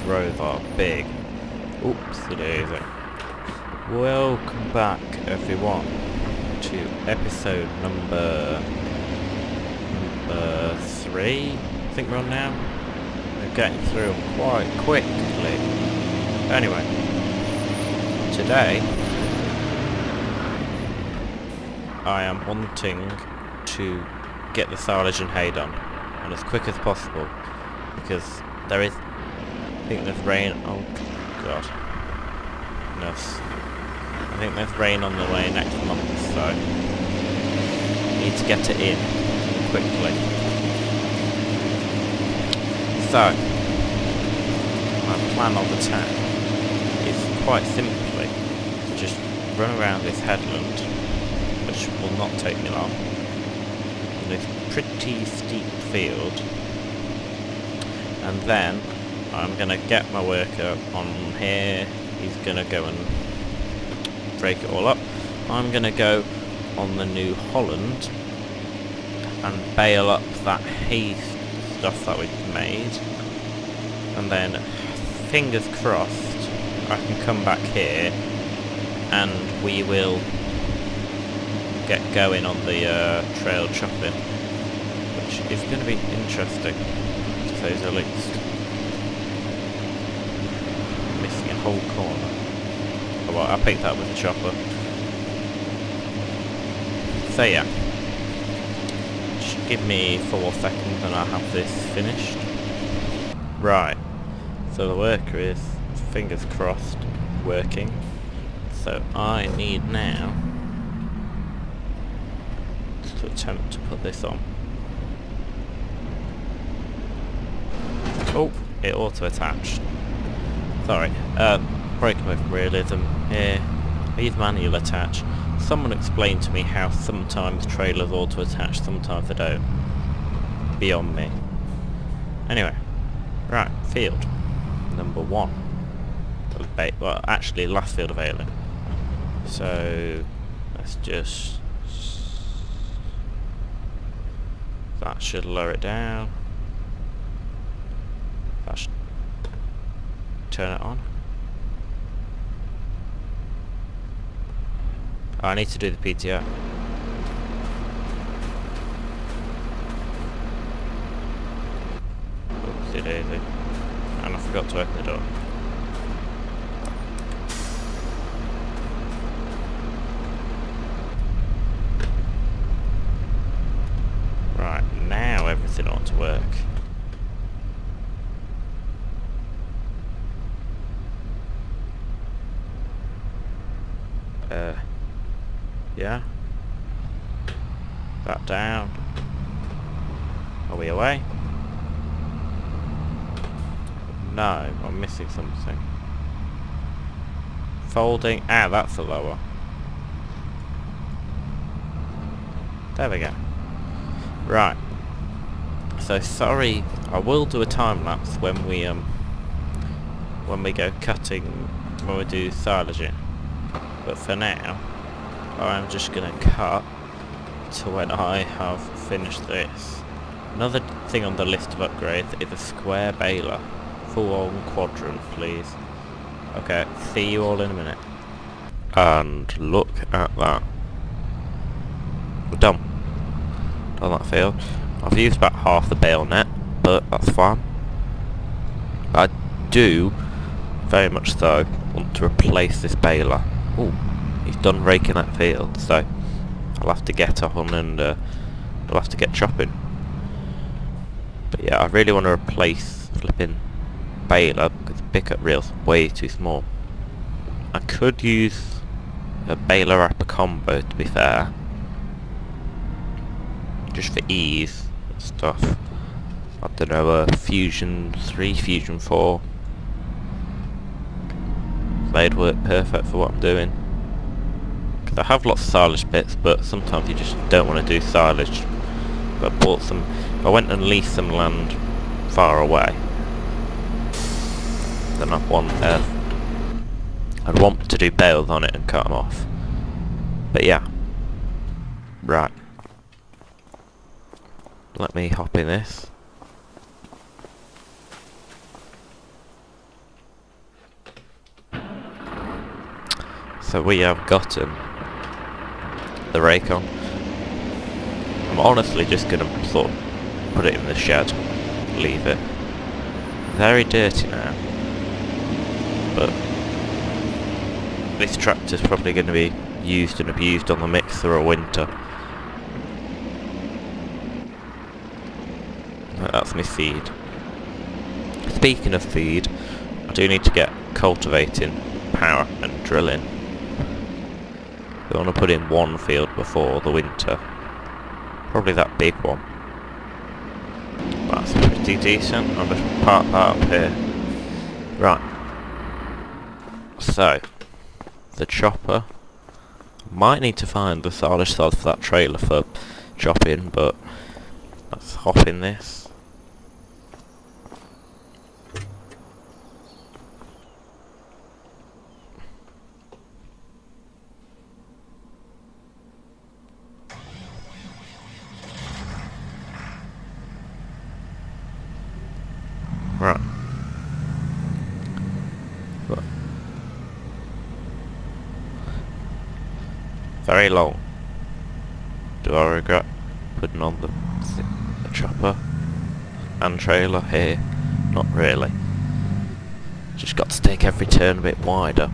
rows are big. Oops, it is. Welcome back, everyone, to episode number 3. I think we're on now. We're getting through them quite quickly. Anyway, today I am wanting to get the silage and hay done, and as quick as possible, because there is, I think there's rain. Oh god, no, I think there's rain on the way next month, so need to get it in quickly. So my plan of attack is quite simply to just run around this headland, which will not take me long, in this pretty steep field, and then I'm going to get my worker on here. He's going to go and break it all up. I'm going to go on the New Holland and bale up that hay stuff that we've made, and then fingers crossed I can come back here and we will get going on the trail chopping, which is going to be interesting, to say the least. Missing a whole corner. Oh well, I picked that with the chopper. So yeah, just give me 4 seconds and I'll have this finished. Right, so the worker is, fingers crossed, working. So I need now to attempt to put this on. Oh, it auto-attached. Sorry, breaking away from realism here. These manual attach. Someone explained to me how sometimes trailers auto-attach, sometimes they don't. Beyond me. Anyway, right, field number 1. Well, actually, last field of Baling. So let's just, that should lower it down. That should turn it on. Oh, I need to do the PTO. Oopsie daisy. And I forgot to open the door. Right, now everything ought to work. Yeah. That down. Are we away? No, I'm missing something. Folding. Ah, that's the lower. There we go. Right. So sorry, I will do a time lapse when we go cutting, when we do silaging. But for now, I'm just going to cut to when I have finished this. Another thing on the list of upgrades is a square baler. Full on quadrant, please. Okay, see you all in a minute. And look at that. We're done. Done that field. I've used about half the bale net, but that's fine. I do, very much so, want to replace this baler. Ooh. He's done raking that field, so I'll have to get on and I'll have to get chopping. But yeah, I really want to replace flipping baler because the pickup reel's way too small. I could use a baler wrapper combo, to be fair, just for ease and stuff. I don't know, a Fusion 3, Fusion 4. They'd work perfect for what I'm doing. I have lots of silage bits, but sometimes you just don't want to do silage. But I bought some, I went and leased some land far away, then I'd want to do bales on it and cut them off. But yeah, right, let me hop in this. So we have gotten the rake on. I'm honestly just going to sort of put it in the shed, leave it. Very dirty now, but this tractor's probably going to be used and abused on the mixer all winter. That's my feed. Speaking of feed, I do need to get cultivating power and drilling. We want to put in one field before the winter. Probably that big one. That's pretty decent. I'll just park that up here. Right. So, the chopper. Might need to find the silage sod for that trailer for chopping, but let's hop in this. Right. But very long. Do I regret putting on the chopper and trailer here? Not really. Just got to take every turn a bit wider.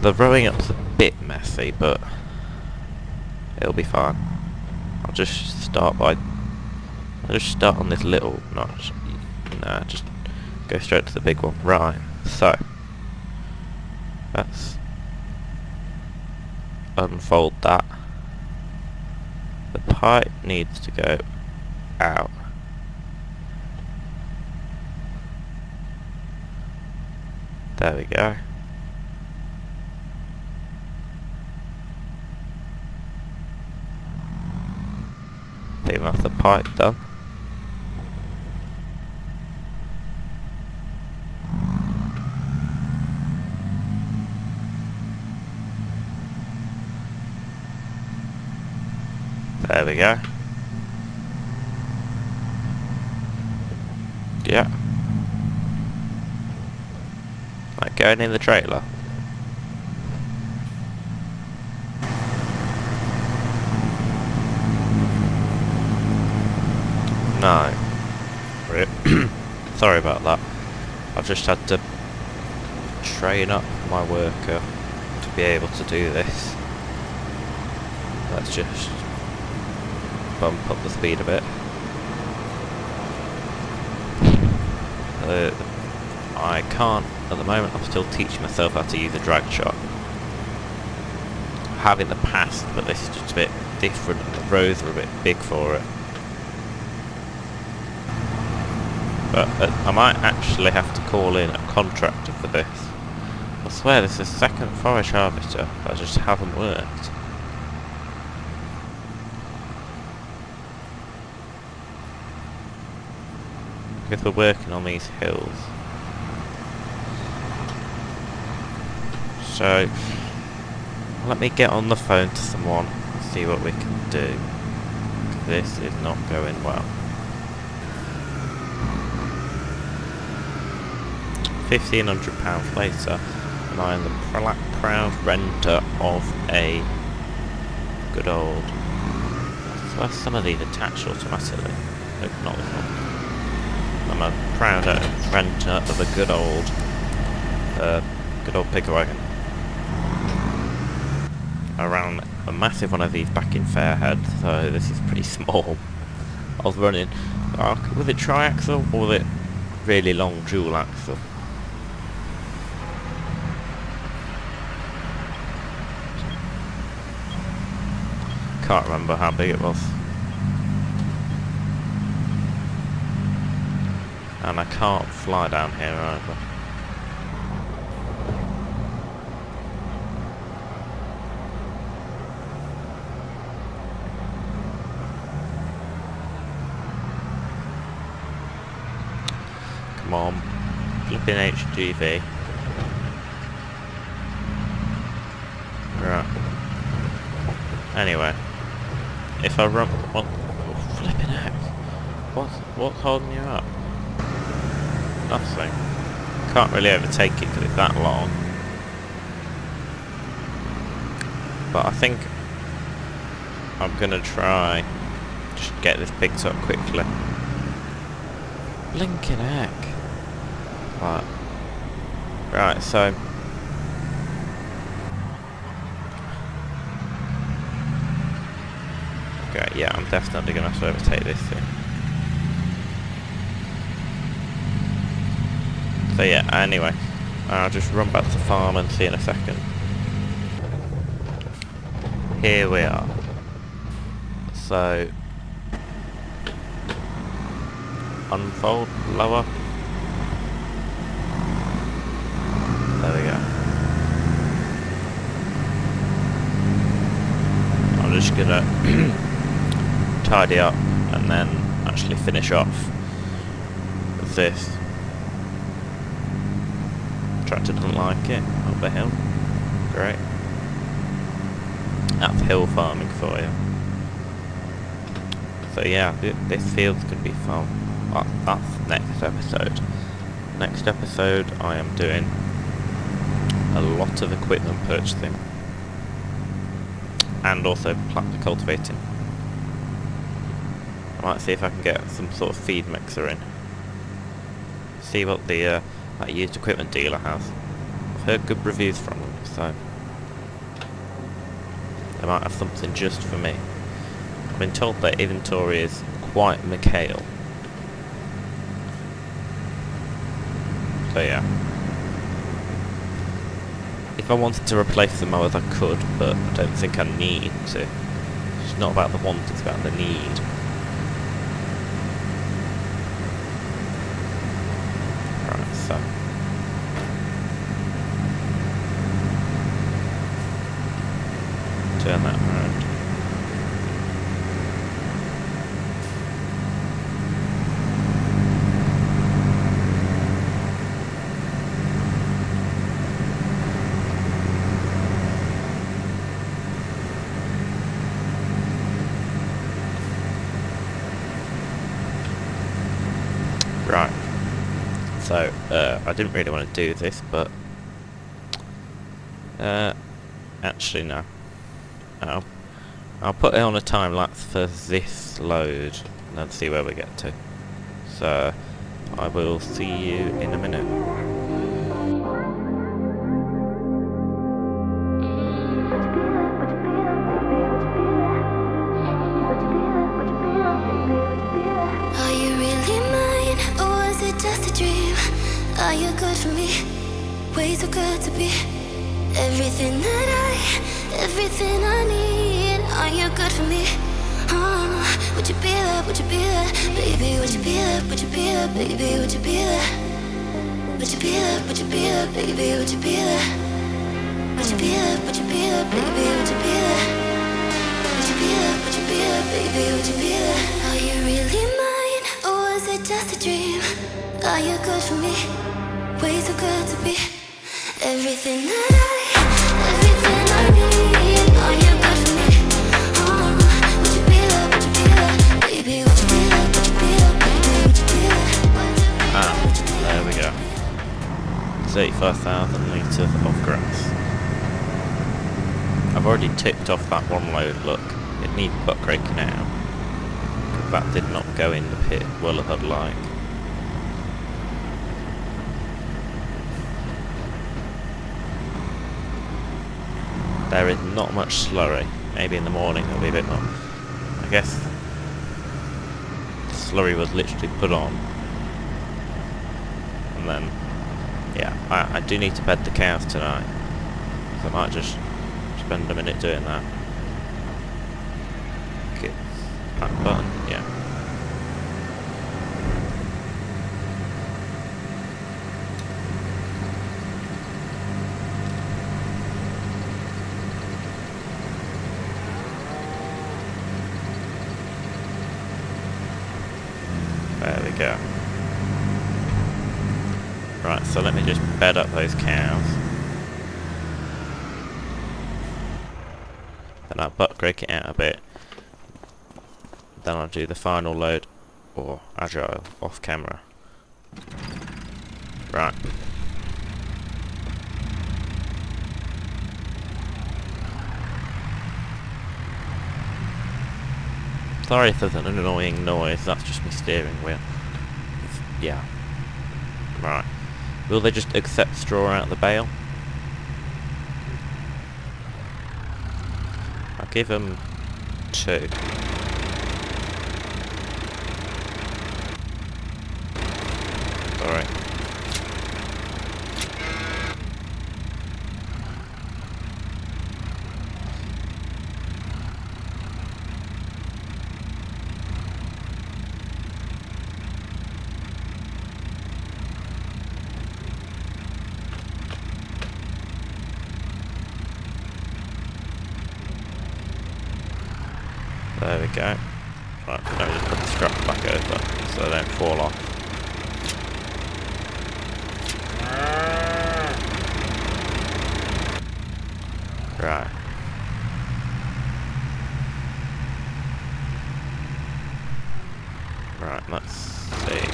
The rowing up's a bit messy, but it'll be fine. I'll just start on this little notch. Nah, just go straight to the big one. Right, so let's unfold that. The pipe needs to go out. There we go. I think that's the pipe done. There we go. Yeah. Like going in the trailer. No. Sorry about that. I've just had to train up my worker to be able to do this. Let's just bump up the speed a bit. I can't, at the moment I'm still teaching myself how to use a drag shot. I have in the past, but this is just a bit different and the rows are a bit big for it. But I might actually have to call in a contractor for this. I swear this is the second forage harvester that just haven't worked. Because we're working on these hills. So let me get on the phone to someone and see what we can do. This is not going well. £1,500 later, and I am the proud renter of a good old. So some of these attach automatically. Nope, not this one. I'm a proud renter of a good old pig wagon. I ran a massive one of these back in Fairhead, so this is pretty small. I was running, was it triaxle or was it really long dual axle? Can't remember how big it was. And I can't fly down here either. Come on, flipping HGV. Right. Anyway, if I run, what? Oh, flipping out! What's holding you up? Nothing. can't really overtake it because it's that long. But I think I'm gonna try just get this picked up quickly. Blinking heck. Right, so okay, yeah, I'm definitely gonna have to overtake this thing. So yeah, anyway, I'll just run back to the farm and see you in a second. Here we are. So unfold lower. There we go. I'm just gonna tidy up and then actually finish off with this. Tractor doesn't like it. Up the hill. Great. That's hill farming for you. So yeah, this field's gonna be fun. That's next episode. Next episode I am doing a lot of equipment purchasing. And also cultivating. I might see if I can get some sort of feed mixer in. See what the that used equipment dealer has. I've heard good reviews from them, so they might have something just for me. I've been told their inventory is quite McHale. So yeah. If I wanted to replace the mowers I could, but I don't think I need to. It's not about the want, it's about the need. Right, so turn that around. Right, so I didn't really want to do this, but actually no. I'll put it on a time lapse for this load and then see where we get to. So I will see you in a minute. Are you good for me? Way too good to be everything I need. Are you good for me? Would you be there? Would you be there? Baby, would you be there? Would you be there? Baby, would you be there? Would you be there? Would you be there? Baby, would you be there? Would you be there? Would you be there? Baby, would you be there? Would you be there? Would you be there? Baby, would you be there? Are you really mine? Or was it just a dream? Are you good for me? Way too good to be everything I need. Are you good for me? Would you be there? Would you be there? Baby, would you be there? Would you be there? Baby, would you be there? There we go. 35,000 litres of grass. I've already ticked off that one load, look. It needs butt raking out. That did not go in the pit well as I'd like. There is not much slurry. Maybe in the morning there'll be a bit more. I guess the slurry was literally put on. And then, yeah, I do need to bed the cows tonight. So I might just spend a minute doing that. Get that button, yeah. There we go. Right, so let me just bed up those cows. Then I'll butt rake it out a bit. Then I'll do the final load, or agile, off camera. Right. Sorry if there's an annoying noise, that's just my steering wheel. Yeah. Right. Will they just accept straw out of the bale? I'll give them 2. Sorry. There we go. Right, now we just put the straps back over so they don't fall off. Right. Right, let's see.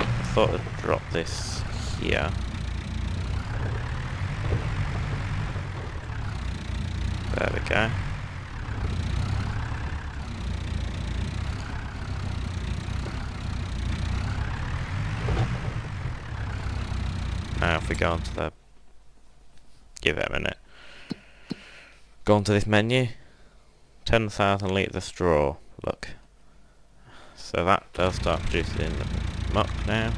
I thought I'd drop this here. There we go. Now if we go onto the... give it a minute. Go onto this menu. 10,000 litres of straw. Look. So that does start producing muck now.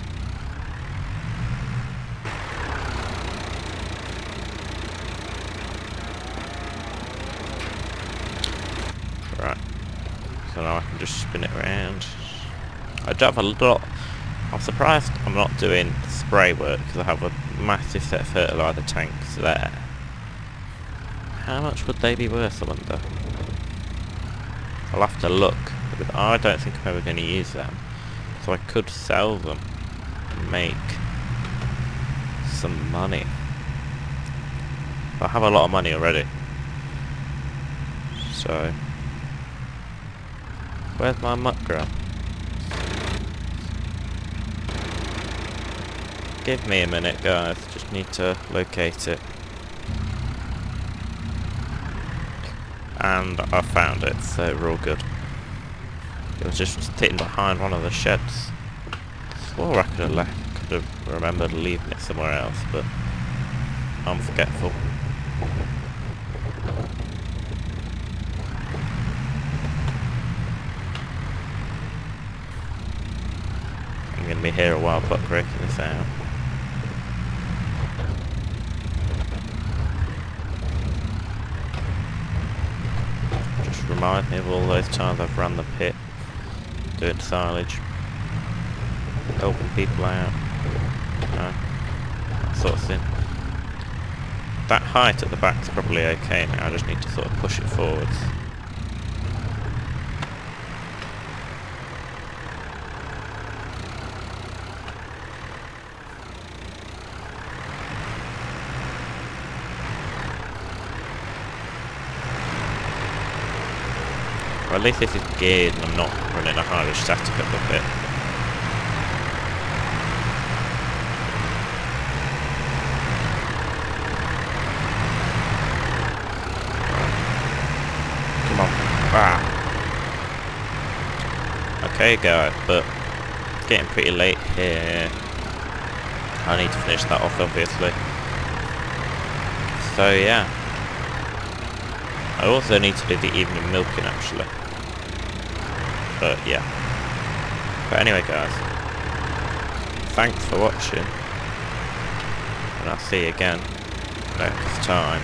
Right. So now I can just spin it around. I do have a lot... I'm surprised I'm not doing spray work because I have a massive set of fertiliser tanks there. How much would they be worth, I wonder? I'll have to look, but I don't think I'm ever going to use them. So I could sell them and make some money. I have a lot of money already. So... where's my muck grow? Give me a minute, guys. Just need to locate it. And I found it, so we're all good. It was just sitting behind one of the sheds. I swore I could have remembered leaving it somewhere else, but I'm forgetful. I'm gonna be here a while, but breaking this out. Remind me of all those times I've run the pit doing silage, helping people out, that sort of thing. That height at the back's probably okay now, I just need to sort of push it forwards. Well, at least this is geared and I'm not running a hardish static up the pit. Come on. Ah. Okay guys, but it's getting pretty late here. I need to finish that off obviously. So yeah. I also need to do the evening milking actually. But yeah. But anyway guys, thanks for watching. And I'll see you again next time.